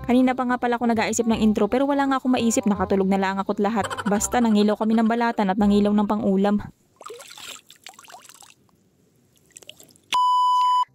Kanina pa nga pala ako nag-aisip ng intro pero wala nga ako maisip, nakatulog na lang ako't lahat. Basta nangilaw kami ng balatan at nangilaw ng pang-ulam.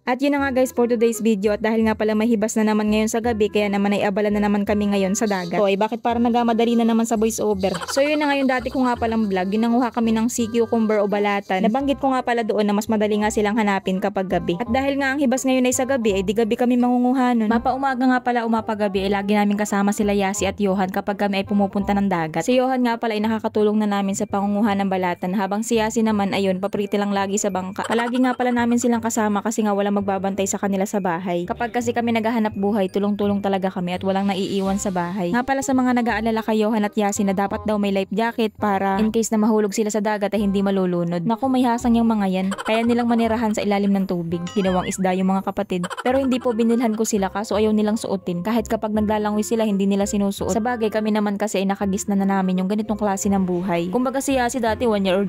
At yun na nga guys for today's video, at dahil nga pala may hibas na naman ngayon sa gabi, kaya naman ay abala na naman kami ngayon sa dagat. So ay bakit parang nagmamadali na naman sa voice over? So yun na nga yung dati ko nga palang vlog, ginanguha kami ng sea cucumber o balatan. Nabanggit ko nga pala doon na mas madali nga silang hanapin kapag gabi. At dahil nga ang hibas ngayon ay sa gabi, ay di gabi kami mangunguha nun. Mapaumaga nga pala umapagabi ay lagi namin kasama sila Yasi at Johan kapag kami ay pumupunta ng dagat. Si Johan nga pala ay nakakatulong na namin sa pangunguha ng balatan, habang si Yasi naman ayun papriti lang lagi sa bangka. Palagi nga pala namin silang kasama kasi nga walang magbabantay sa kanila sa bahay. Kapag kasi kami naghahanap buhay, tulong-tulong talaga kami at walang naiiwan sa bahay. Nga pala sa mga nag-aalala kay Johan at Yasi na dapat daw may life jacket para in case na mahulog sila sa dagat ay hindi malulunod. Naku, may hasang yung mga yan. Kaya nilang manirahan sa ilalim ng tubig. Ginawang isda yung mga kapatid. Pero hindi po binilhan ko sila kaso ayaw nilang suotin. Kahit kapag naglalangoy sila hindi nila sinusuot. Sa bagay kami naman kasi ay nakagisna na namin yung ganitong klase ng buhay. Kumbaga si Yasi dati 1 year,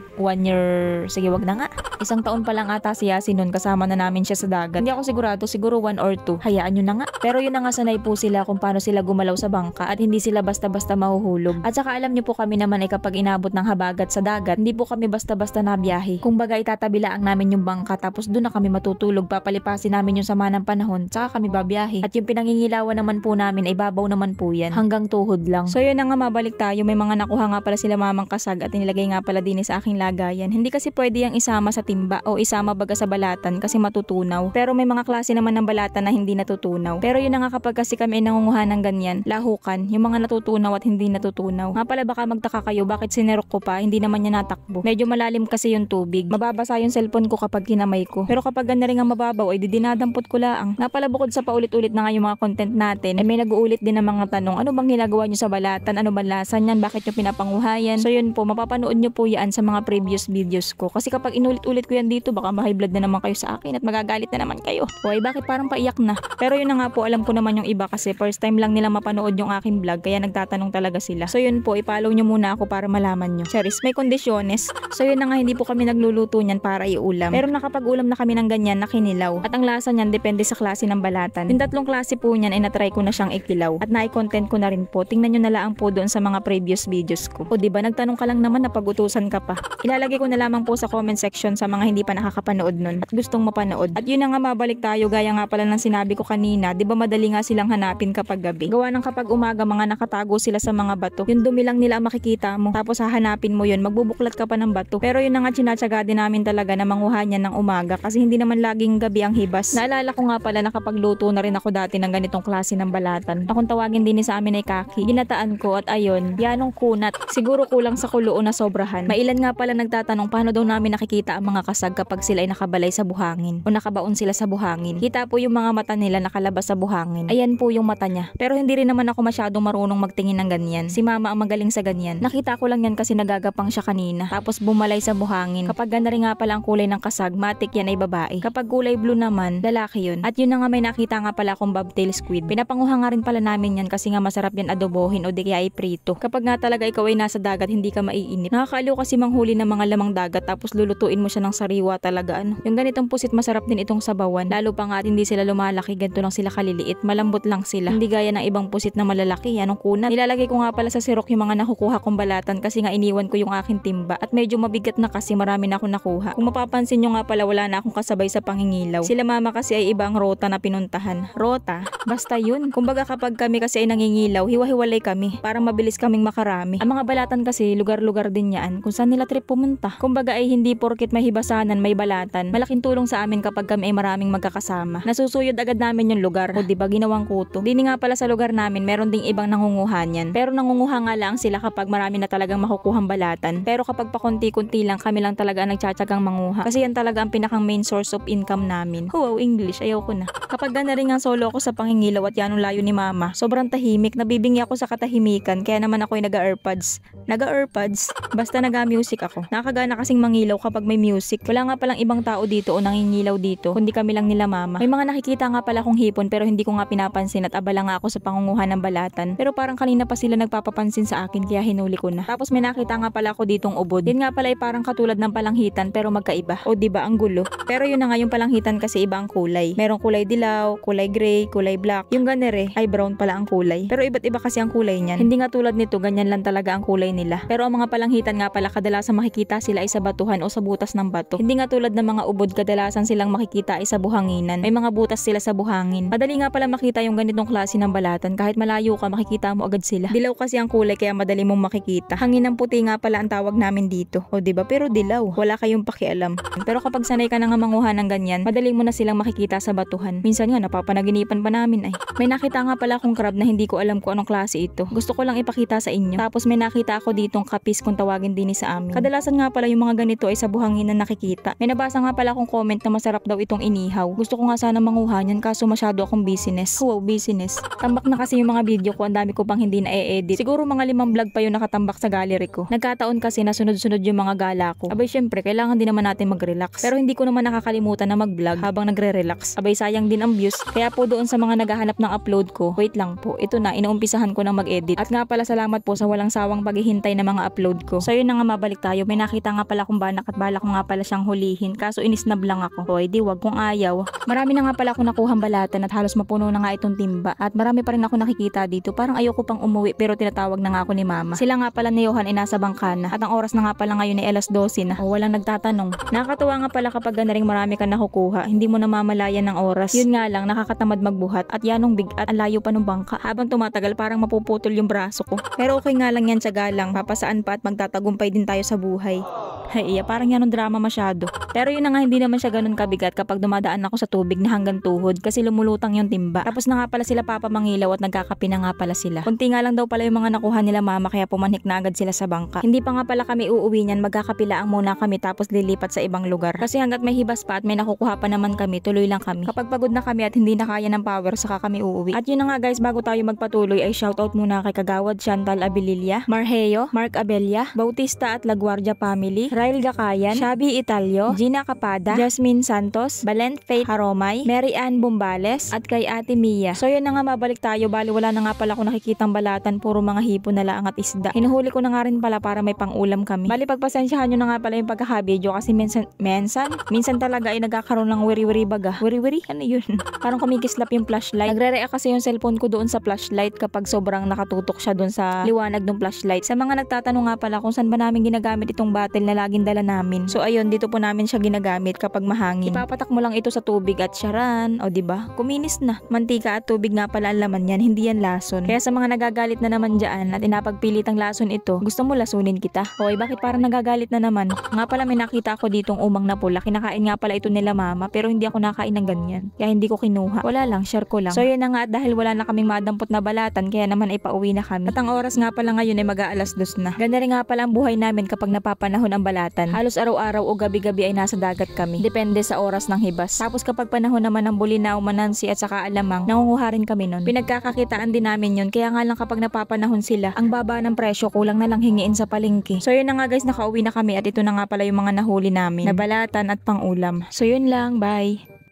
sige wag na nga. 1 taon pa lang ata si Yasi nun, kasama na namin siya sa dagat. Hindi ako siguro 1 or 2. Hayaan nyo na nga. Pero yun na nga, sanay po sila kung paano sila gumalaw sa bangka at hindi sila basta-basta mahuhulog. At saka alam nyo po kami naman ay kapag inabot ng habagat sa dagat, hindi po kami basta-basta nabiyahe. Kung baga itatabilaang namin yung bangka tapos doon na kami matutulog, papalipasin namin yung sama ng panahon, saka kami babiyahe. At yung pinangingilawan naman po namin ay babaw naman po yan. Hanggang tuhod lang. So yun na nga, mabalik tayo. May mga nakuha nga pala sila mamang kasag at inilagay nga pala din sa aking lagayan. Hindi kasi pwede yung isama sa timba o isama baga sa balatan kasi matutunaw. Pero may mga klase naman ng balatan na hindi natutunaw. Pero yun na nga, kapag kasi kami ay nangunguha ng ganyan, lahukan, yung mga natutunaw at hindi natutunaw. Nga pala baka magtaka kayo bakit sinerok ko pa, hindi naman niya natakbo. Medyo malalim kasi yung tubig. Mababasa yung cellphone ko kapag kinamay ko. Pero kapag ganda rin ang mababaw ay dinadampot ko laang. Nga pala bukod sa paulit-ulit na nga yung mga content natin, ay may nag-uulit din ng mga tanong, ano bang ginagawa nyo sa balatan? Ano bang lasa niyan? Bakit nyo pinapanguhayan? So yun po, mapapanood nyo po yan sa mga previous videos ko. Kasi kapag inulit-ulit ko yan dito, baka ma-high blood na naman kayo sa akin at magagalit na naman kayo. O ay bakit parang paiyak na? Pero yun na nga po, alam ko naman yung iba kasi first time lang nila mapanood yung aking vlog kaya nagtatanong talaga sila. So yun po, i-follow nyo muna ako para malaman nyo. Charis, may kondisyones. So yun na nga, hindi po kami nagluluto niyan para iulam. Pero nakapag-ulam na kami ng ganyan na kinilaw. At ang lasa niyan depende sa klase ng balatan. Yung 3 klase po niyan ay natry ko na siyang ikilaw. At na-content ko na rin po. Tingnan nyo na lang po doon sa mga previous videos ko. O diba, nagtanong ka lang naman na pag-utusan ka pa. Ilalagay ko na lamang po sa comment section sa mga hindi pa nakakapanood nun at gustong mapanood. At yun na nga, mabalik tayo gaya nga pala ng sinabi ko kanina, 'di ba madali nga silang hanapin kapag gabi. Gawa ng kapag umaga mga nakatago sila sa mga bato. Yung dumi lang nila ang makikita mo. Tapos hahanapin mo 'yun, magbubuklat ka pa ng bato. Pero yun na nga, tsinatsaga din namin talaga na manguha niyan ng umaga kasi hindi naman laging gabi ang hibas. Naalala ko nga pala nakapagluto na rin ako dati ng ganitong klase ng balatan. Akong tawagin din sa amin ay kaki. Ginataan ko at ayun, yanong kunat. Siguro kulang sa kulo na sobrahan. Mailan nga pala nagtatanong paano daw namin nakikita ang mga kasag kapag sila ay nakabalay sa buhangin o nakabaon sila sa buhangin. Kita po yung mga mata nila nakalabas sa buhangin. Ayan po yung mata niya. Pero hindi rin naman ako masyadong marunong magtingin ng ganyan. Si mama ang magaling sa ganyan. Nakita ko lang yan kasi nagagapang siya kanina. Tapos bumalay sa buhangin. Kapag ganda rin nga pala ang kulay ng kasag, matik yan ay babae. Kapag kulay blue naman, lalaki yun. At yun na nga, may nakita nga pala akong bobtail squid. Pinapanguha nga rin pala namin yan kasi nga masarap yan adobohin o di kaya ay prito. Kapag nga talaga ikaw ay nasa dagat, hindi ka maiinip. Nakakaaliw kasi manghuli ng mga lamang dagat tapos lulutuin mo siya ng sariwa talaga. Yung ganitong pusit masarap din itong sabawan. Lalo pa nga at hindi sila lumalaki, ganito lang sila kaliliit. Malambot lang sila. Hindi gaya ng ibang pusit na malalaki. Anong kunat? Nilalagay ko nga pala sa sirok yung mga nakukuha kong balatan kasi nga iniwan ko yung aking timba. At medyo mabigat na kasi marami na akong nakuha. Kung mapapansin nyo nga pala, wala na akong kasabay sa pangingilaw. Sila mama kasi ay ibang rota na pinuntahan. Rota? Basta yun. Kumbaga kapag kami kasi ay nangingilaw, hiwa-hiwalay kami para mabilis kaming makarami. Ang mga balatan kasi lugar-lugar din yan kung saan nila trip pumunta. Kumbaga ay hindi porket may hibasanan, may balatan. Malaking tulong sa amin kapag kami ay maraming magkakasama. Nasusuyod agad namin yung lugar. O diba, ginawang kuto. Dini nga pala sa lugar namin, meron ding ibang nangunguha niyan. Pero nangunguha nga lang sila kapag marami na talagang makukuhang balatan. Pero kapag pakunti-kunti lang, kami lang talaga ang nagtsatsagang manguha. Kasi yan talaga ang pinakang main source of income namin. Wow, English, ayaw ko na. Kapag ganda rin ang solo ako sa pangingilaw at yanong layo ni mama, sobrang tahimik, nabibingi ako sa katahimikan, kaya naman ako ay naga-earpods. Naga-earpods? Basta naga-music ako. Nakakagana kasing mangilaw kapag may music. Wala nga palang ibang tao dito o nangingilaw dito. kundi kami lang nila mama. May mga nakikita nga pala akong hipon pero hindi ko nga pinapansin at abala nga ako sa pangunguha ng balatan. Pero parang kanina pa sila nagpapapansin sa akin kaya hinuli ko na. Tapos may nakita nga pala ako ditong ubod. Yan nga pala ay parang katulad ng palanghitan pero magkaiba. O diba ang gulo. Pero yun na nga yung palanghitan kasi iba ang kulay. Merong kulay dilaw, kulay gray, kulay black. Yung ganere ay brown pala ang kulay. Pero iba't iba kasi ang kulay niyan. Hindi nga tulad nito ganyan lang talaga ang kulay nila. Pero ang mga palanghitan nga pala kadalasan makikita sila ay sa batuhan o sa butas ng bato. Hindi nga tulad ng mga ubod kadalasan silang makikita ay sa buhanginan. May mga butas sila sa buhangin. Madali nga pala makita yung ganitong klase ng balatan. Kahit malayo ka makikita mo agad sila. Dilaw kasi ang kulay kaya madali mong makikita. Hangin ng puti nga pala ang tawag namin dito. O diba? Pero dilaw. Wala kayong pakialam. Pero kapag sanay ka na nga manguha ng ganyan, madali mo na silang makikita sa batuhan. Minsan nga napapanaginipan pa namin ay. May nakita nga pala akong crab na hindi ko alam kung anong klase ito. Gusto ko lang ipakita sa inyo. Tapos may nakita ako ditong kapis kung tawagin din sa amin. Kadalasan nga pala yung mga ganito ay sa buhangin na nakikita. May nabasa nga pala akong comment na masarap daw itong inihaw. Gusto ko nga sana manguha niyan kaso masyado akong business. Wow, business. Tambak na kasi yung mga video ko, ang dami ko pang hindi na e-edit. Siguro mga 5 vlog pa yung nakatambak sa gallery ko. Nagkataon kasi na sunod-sunod yung mga gala ko. Abay syempre, kailangan din naman natin mag-relax. Pero hindi ko naman nakakalimutan na mag-vlog habang nagre-relax. Abay sayang din ang views. Kaya po doon sa mga naghahanap ng upload ko, wait lang po. Ito na, inuumpisahan ko na mag-edit. At nga pala salamat po sa walang sawang paghihintay na mga upload ko. So yun na nga, mabalik tayo. May nakita nga pala akong banak at bala ko nga pala siyang hulihin. Kaso inisnab lang ako. Hoy, di wag kung ayaw. Marami na nga pala akong nakuhang balatan at halos mapuno na nga itong timba. At marami pa rin ako nakikita dito. Parang ayoko pang umuwi pero tinatawag na nga ako ni mama. Sila nga pala ni Johan ay nasa bangka na. At ang oras na nga pala ngayon ay 12:00 na. O walang nagtatanong. Nakakatuwa nga pala kapag ganaring marami ka nakukuha. Hindi mo namamalayan ng oras. Yun nga lang, nakakatamad magbuhat. At yanong bigat, ang layo pa ng bangka. Habang tumatagal parang mapuputol yung braso ko. Pero okay nga lang yan, tiyaga lang. Papasaan pa at magtatagumpay din tayo sa buhay. Ay, parang yan ang drama masyado. Pero yun na nga, hindi naman siya ganun kabigat kapag dumadaan ako sa tubig na hanggang tuhod kasi lumulutang yung timba. Tapos na nga pala sila papa mangilaw at nagkakape na nga pala sila. Kunti nga lang daw pala yung mga nakuha nila mama kaya pumanhik na agad sila sa bangka. Hindi pa nga pala kami uuwi niyan, magkakapilaang muna kami tapos lilipat sa ibang lugar. Kasi hanggat may hibas pa at may nakukuha pa naman kami, tuloy lang kami. Kapag pagod na kami at hindi na kaya ng power, saka kami uuwi. At yun na nga guys, bago tayo magpatuloy ay shoutout muna kay Kagawad Chantal Abililia, Marheyo, Mark Abella, Bautista at Laguardia family, Rail Gakayan, Shabi Italio, Gina Capada, Jasmine Santos, Balent Faith Haromay, Mary Ann Bumbales, at kay Ate Mia. So yun na nga, mabalik tayo. Bali wala na nga pala akong nakikitang balatan, puro mga hipon na lang at isda. Hinuhuli ko na nga rin pala para may pang-ulam kami. Bali pagpasensyahan nyo na nga pala yung pagkaka-video kasi minsan talaga ay nagkakaroon ng wiri-wiri baga. Wiri-wiri? Ano yun? Parang kumikislap yung flashlight. Nagre-react kasi yung cellphone ko doon sa flashlight kapag sobrang nakatutok siya doon sa liwanag ng flashlight. Sa mga nagtatanong nga pala kung saan ba namin ginagamit itong bottle na laging dala namin. So ayun, dito po namin siya ginagamit kapag mahangin. Ipapatak mo lang ito sa tubig at syaran. O diba? Kuminis na. Mantika at tubig nga pala ang laman yan, hindi yan lason. Kaya sa mga nagagalit na naman dyan at inapagpilit ang lason ito, gusto mo lasunin kita? Hoy, bakit parang nagagalit na naman? Nga pala may nakita ako ditong umang na pula. Kinakain nga pala ito nila mama pero hindi ako nakain ng ganyan. Kaya hindi ko kinuha. Wala lang, share ko lang. So yun na nga, at dahil wala na kaming madampot na balatan kaya naman ay pauwi na kami. At ang oras nga pala ngayon ay mag-aalas-2 na. Ganda rin nga pala ang buhay namin kapag napapanahon ang balatan. Halos araw-araw o gabi-gabi ay nasa dagat kami. Depende sa oras ng hibas. Tapos kapag panahon naman ng Bulinaw, Manansi at saka Alamang, nangunguha rin kami nun. Pinagkakakitaan din namin yun. Kaya nga lang kapag napapanahon sila, ang baba ng presyo, kulang na lang hingiin sa palengke. So yun na nga guys, nakauwi na kami at ito na nga pala yung mga nahuli namin na balatan at pang-ulam. So yun lang, bye!